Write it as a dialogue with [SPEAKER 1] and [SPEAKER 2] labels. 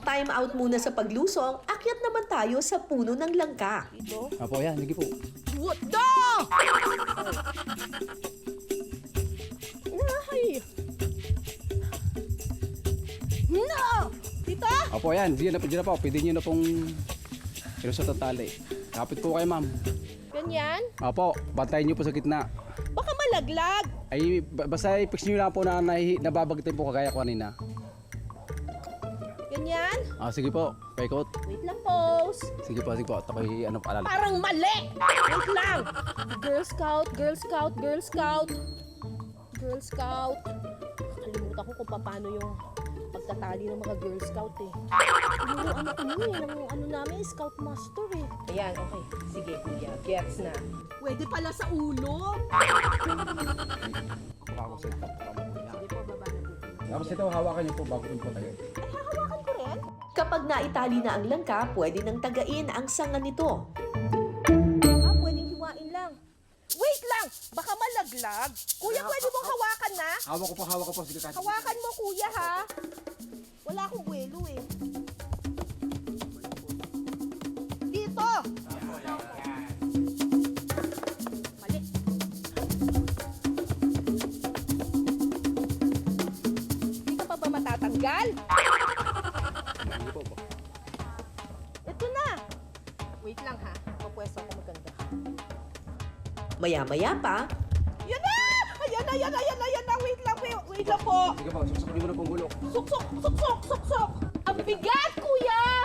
[SPEAKER 1] Time out muna sa paglusong, akyat naman tayo sa puno ng langka.
[SPEAKER 2] Dito.
[SPEAKER 3] Apo, yan. Sige po.
[SPEAKER 2] What the? Ay! No! Dito?
[SPEAKER 3] Apo, yan. Diyan na po. Pwede nyo na pong sa tatali. Kapit po kayo, ma'am.
[SPEAKER 2] Ganyan?
[SPEAKER 3] Apo, bantayan nyo po sa gitna.
[SPEAKER 2] Baka malaglag.
[SPEAKER 3] Ay, basta i-fix nyo lang po na nababagtay po kagaya ko kanina.
[SPEAKER 2] Ganyan?
[SPEAKER 3] Sige po. Paikot.
[SPEAKER 2] Wait lang, pose.
[SPEAKER 3] Sige po, sige po. Takoy, ano, paalala.
[SPEAKER 2] Parang mali! Wait lang! Girl Scout, Girl Scout, Girl Scout. Girl Scout. Kalimutan ko kung paano yung pagtatali ng mga Girl Scout eh. Tinuruan ako ng ano namin, Scout Master eh. Ayan, okay. Sige, kuya. Gets na. Pwede pala sa ulo.
[SPEAKER 3] Ako sa ito.
[SPEAKER 2] Sige po, baba na po.
[SPEAKER 3] Tapos ito, hawakan nyo po bago po tayo.
[SPEAKER 2] Ay, hahawakan ko rin?
[SPEAKER 1] Kapag naitali na ang langka, pwede nang tagain ang sanga nito.
[SPEAKER 2] Pwedeng hiwain lang. Wait lang! Baka malaglag. Kuya, pwede mong hawakan na?
[SPEAKER 3] Hawak ko po. Sige, kasi.
[SPEAKER 2] Hawakan mo, kuya, ha? Wala akong buwelo, eh. Dito! Mali. Hindi ka pa ba matatanggal?
[SPEAKER 3] Sige po.
[SPEAKER 2] Ito na! Wait lang, ha? Papwesto ako maganda.
[SPEAKER 1] Maya-maya pa,
[SPEAKER 2] Yan na! Ayan na! Wait lang po!
[SPEAKER 3] Sige po, suksok nyo muna pong bulok.
[SPEAKER 2] Suksok! Ang bigat, kuya!